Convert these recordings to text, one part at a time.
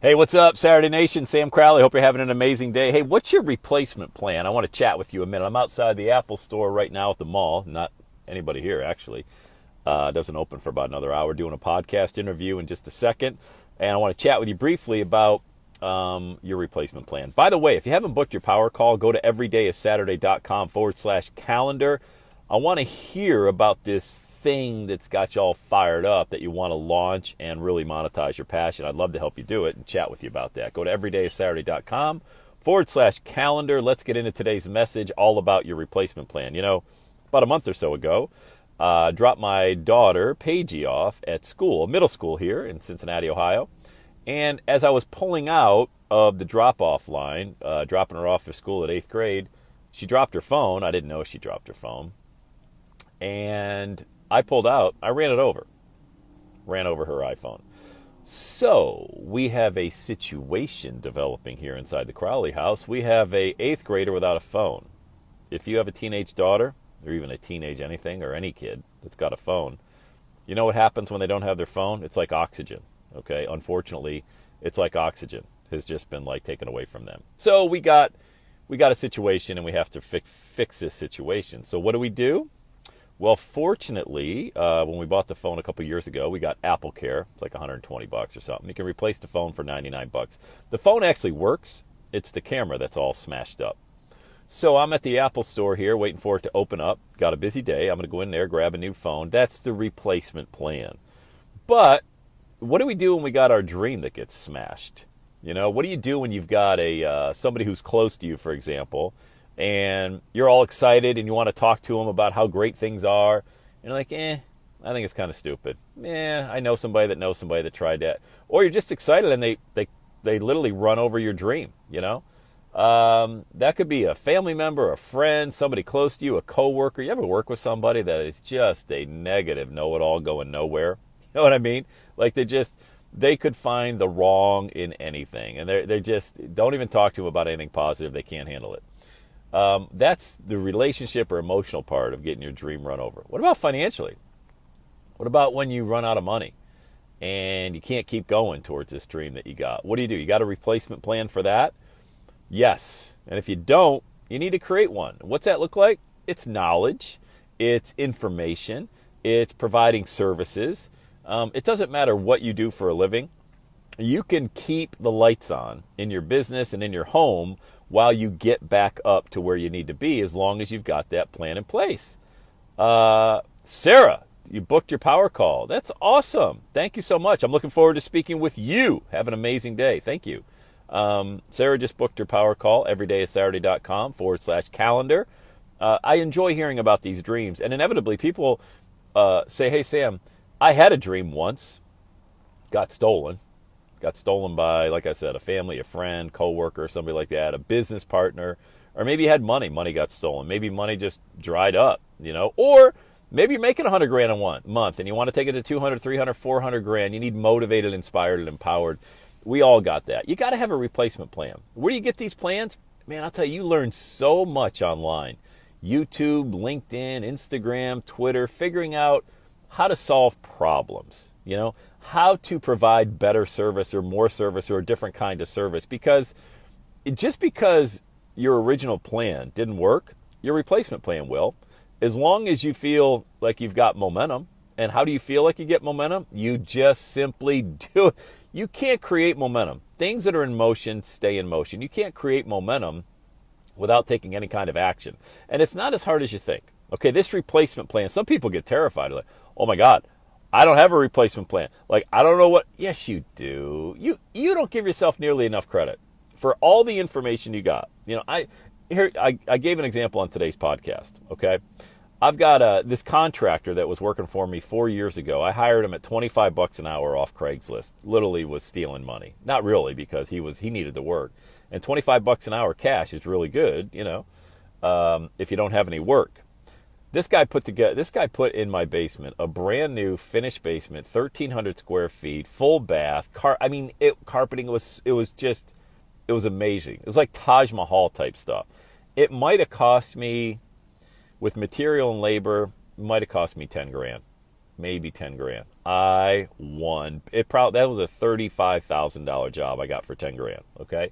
Hey, what's up, Saturday Nation? Sam Crowley. Hope you're having an amazing day. Hey, what's your replacement plan? I want to chat with you a minute. I'm outside the Apple store right now at the mall. Not anybody here, actually. It doesn't open for about another hour. Doing a podcast interview in just a second. And I want to chat with you briefly about your replacement plan. By the way, if you haven't booked your power call, go to everydayissaturday.com/calendar. I want to hear about this thing that's got you all fired up that you want to launch and really monetize your passion. I'd love to help you do it and chat with you about that. Go to everydayissaturday.com/calendar. Let's get into today's message all about your replacement plan. You know, about a month or so ago, dropped my daughter, Paigey, off at school, middle school here in Cincinnati, Ohio. And as I was pulling out of the drop-off line, dropping her off for school at 8th grade, she dropped her phone. I didn't know she dropped her phone. And I pulled out, I ran over her iPhone. So we have a situation developing here inside the Crowley house. We have a 8th grader without a phone. If you have a teenage daughter, or even a teenage anything, or any kid that's got a phone, you know what happens when they don't have their phone? It's like oxygen, okay? Unfortunately, it's like oxygen has just been like taken away from them. So we got a situation and we have to fix this situation. So what do? Well, fortunately, when we bought the phone a couple years ago, we got Apple Care. It's like $120 or something. You can replace the phone for $99. The phone actually works. It's the camera that's all smashed up. So I'm at the Apple store here waiting for it to open up. Got a busy day. I'm going to go in there, grab a new phone. That's the replacement plan. But what do we do when we got our dream that gets smashed? You know, what do you do when you've got somebody who's close to you, for example, and you're all excited and you want to talk to them about how great things are. And you're like, I think it's kind of stupid. I know somebody that tried that. Or you're just excited and they literally run over your dream, you know. That could be a family member, a friend, somebody close to you, a coworker. You ever work with somebody that is just a negative know-it-all going nowhere? You know what I mean? Like they could find the wrong in anything. And they just don't even talk to them about anything positive. They can't handle it. That's the relationship or emotional part of getting your dream run over. What about financially? What about when you run out of money and you can't keep going towards this dream that you got? What do? You got a replacement plan for that? Yes. And if you don't, you need to create one. What's that look like? It's knowledge. It's information. It's providing services. It doesn't matter what you do for a living. You can keep the lights on in your business and in your home while you get back up to where you need to be, as long as you've got that plan in place. Sarah, you booked your power call. That's awesome. Thank you so much. I'm looking forward to speaking with you. Have an amazing day. Thank you. Sarah just booked her power call, everydayissaturday.com/calendar. I enjoy hearing about these dreams. And inevitably, people say, hey, Sam, I had a dream once. Got stolen by, like I said, a family, a friend, coworker, somebody like that, a business partner, or maybe you had money got stolen. Maybe money just dried up, you know, or maybe you're making $100,000 in 1 month and you want to take it to 200, 300, 400 grand. You need motivated, inspired, and empowered. We all got that. You got to have a replacement plan. Where do you get these plans? Man, I'll tell you, you learn so much online. YouTube, LinkedIn, Instagram, Twitter, figuring out how to solve problems, you know, how to provide better service or more service or a different kind of service. Because just because your original plan didn't work, your replacement plan will, as long as you feel like you've got momentum. And how do you feel like you get momentum? You just simply do it. You can't create momentum. Things that are in motion stay in motion. You can't create momentum without taking any kind of action. And it's not as hard as you think. Okay, this replacement plan, some people get terrified. Like, oh my God, I don't have a replacement plan. Like, I don't know what. Yes, you do. You don't give yourself nearly enough credit for all the information you got. You know, I gave an example on today's podcast. Okay, I've got this contractor that was working for me 4 years ago. I hired him at $25 an hour off Craigslist. Literally was stealing money. Not really, because he needed to work. And $25 an hour cash is really good, you know, if you don't have any work. This guy put in my basement a brand new finished basement, 1,300 square feet, full bath. Carpeting was amazing. It was like Taj Mahal type stuff. It might have cost me, with material and labor, might have cost me 10 grand. maybe 10 grand. I won. That was a $35,000 job I got for 10 grand. Okay.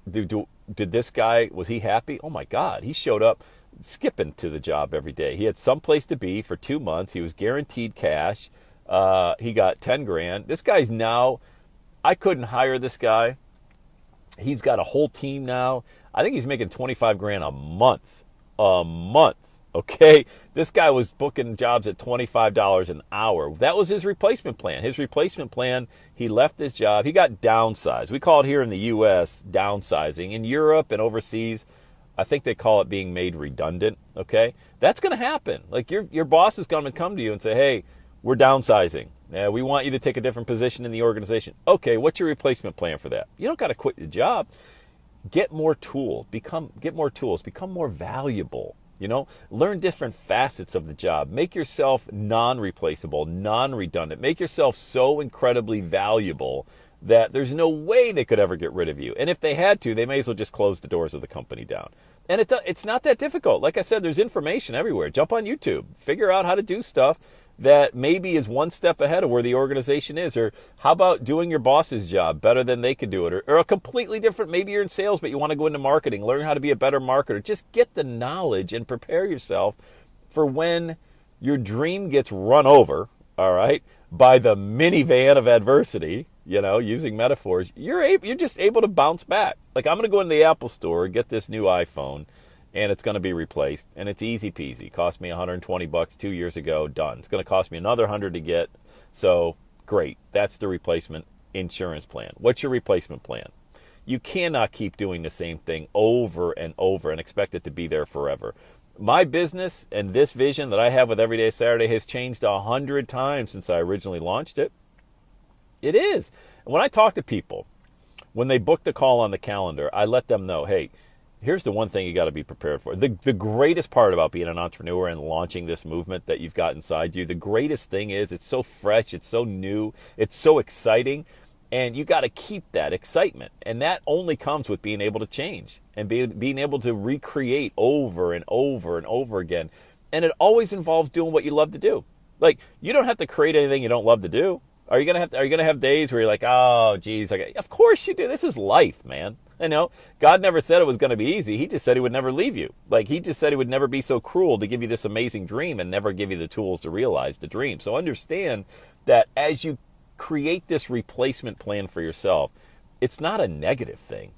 Did this guy, was he happy? Oh my God. He showed up skipping to the job every day. He had some place to be for 2 months. He was guaranteed cash. He got 10 grand. This guy's now, I couldn't hire this guy. He's got a whole team now. I think he's making 25 grand a month. A month. Okay. This guy was booking jobs at $25 an hour. That was his replacement plan. His replacement plan, he left his job. He got downsized. We call it here in the U.S. downsizing. In Europe and overseas, I think they call it being made redundant. Okay. That's going to happen. Like your boss is going to come to you and say, hey, we're downsizing. We want you to take a different position in the organization. Okay. What's your replacement plan for that? You don't got to quit your job. Get more tools. Become more valuable. Learn different facets of the job. Make yourself non-replaceable, non-redundant. Make yourself so incredibly valuable that there's no way they could ever get rid of you. And if they had to, they may as well just close the doors of the company down. And it's not that difficult. Like I said, there's information everywhere. Jump on YouTube. Figure out how to do stuff that maybe is one step ahead of where the organization is. Or how about doing your boss's job better than they could do it? Or a completely different, maybe you're in sales, but you want to go into marketing. Learn how to be a better marketer. Just get the knowledge and prepare yourself for when your dream gets run over, all right, by the minivan of adversity, using metaphors. You're just able to bounce back. Like, I'm going to go into the Apple store and get this new iPhone, and it's going to be replaced, and it's easy peasy. Cost me $120 2 years ago, done. It's going to cost me another $100 to get, so great. That's the replacement insurance plan. What's your replacement plan? You cannot keep doing the same thing over and over and expect it to be there forever. My business and this vision that I have with Everyday Saturday has changed 100 times since I originally launched it. It is. And when I talk to people, when they book the call on the calendar, I let them know, hey, here's the one thing you got to be prepared for. The greatest part about being an entrepreneur and launching this movement that you've got inside you, the greatest thing is it's so fresh, it's so new, it's so exciting, and you got to keep that excitement. And that only comes with being able to change and being able to recreate over and over and over again. And it always involves doing what you love to do. Like, you don't have to create anything you don't love to do. Are you gonna have days where you're like, oh, geez, of course you do. This is life, man. God never said it was going to be easy. He just said he would never leave you. Like, he just said he would never be so cruel to give you this amazing dream and never give you the tools to realize the dream. So understand that as you create this replacement plan for yourself, it's not a negative thing.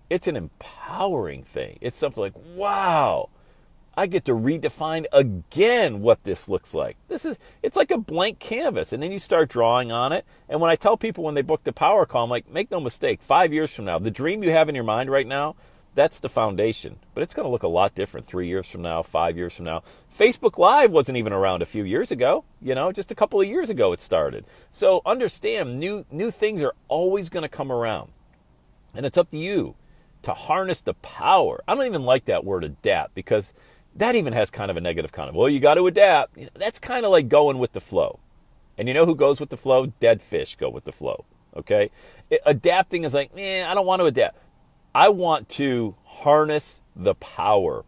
It's an empowering thing. It's something like, wow, I get to redefine again what this looks like. It's like a blank canvas, and then you start drawing on it. And when I tell people when they book the power call, I'm like, make no mistake, 5 years from now, the dream you have in your mind right now, that's the foundation. But it's going to look a lot different 3 years from now, 5 years from now. Facebook Live wasn't even around a few years ago. Just a couple of years ago it started. So understand, new things are always going to come around. And it's up to you to harness the power. I don't even like that word adapt, because that even has kind of a negative connotation. Well, you got to adapt. That's kind of like going with the flow. And you know who goes with the flow? Dead fish go with the flow. Okay? Adapting is like, I don't want to adapt. I want to harness the power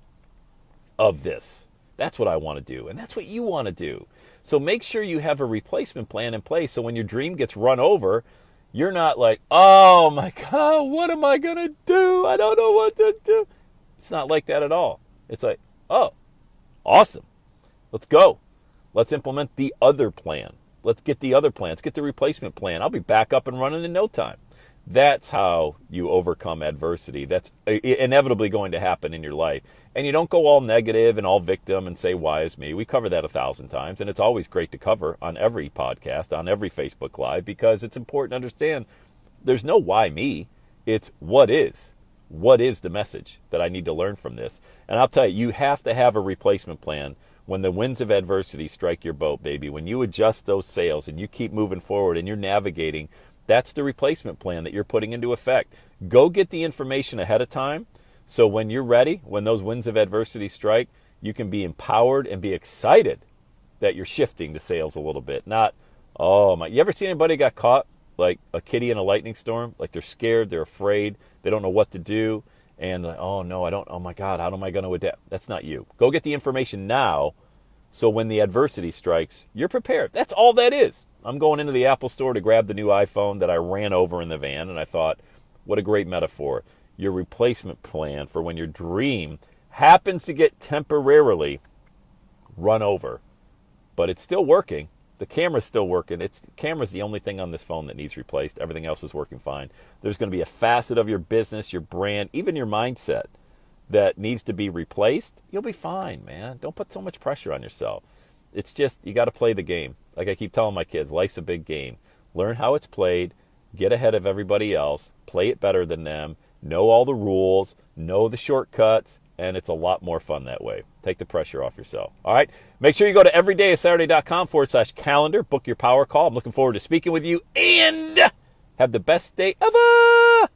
of this. That's what I want to do. And that's what you want to do. So make sure you have a replacement plan in place, so when your dream gets run over, you're not like, oh my God, what am I going to do? I don't know what to do. It's not like that at all. It's like, oh, awesome. Let's go. Let's implement the other plan. Let's get the other plan. Let's get the replacement plan. I'll be back up and running in no time. That's how you overcome adversity. That's inevitably going to happen in your life. And you don't go all negative and all victim and say, why is me? We cover that 1,000 times. And it's always great to cover on every podcast, on every Facebook Live, because it's important to understand there's no why me. It's what is. What is the message that I need to learn from this? And I'll tell you, you have to have a replacement plan when the winds of adversity strike your boat, baby. When you adjust those sails and you keep moving forward and you're navigating, that's the replacement plan that you're putting into effect. Go get the information ahead of time, so when you're ready, when those winds of adversity strike, you can be empowered and be excited that you're shifting the sails a little bit. Not, oh my, you ever seen anybody got caught like a kitty in a lightning storm? Like, they're scared, they're afraid, they don't know what to do, and like, oh no, oh my God, how am I going to adapt? That's not you. Go get the information now So when the adversity strikes, you're prepared. That's all that is. I'm going into the Apple store to grab the new iPhone that I ran over in the van, and I thought, what a great metaphor. Your replacement plan for when your dream happens to get temporarily run over, but it's still working. The camera's still working. The camera's the only thing on this phone that needs replaced. Everything else is working fine. There's going to be a facet of your business, your brand, even your mindset that needs to be replaced. You'll be fine, man. Don't put so much pressure on yourself. It's just, you got to play the game. Like I keep telling my kids, life's a big game. Learn how it's played. Get ahead of everybody else. Play it better than them. Know all the rules. Know the shortcuts. And it's a lot more fun that way. Take the pressure off yourself. All right? Make sure you go to everydayissaturday.com/calendar. Book your power call. I'm looking forward to speaking with you. And have the best day ever.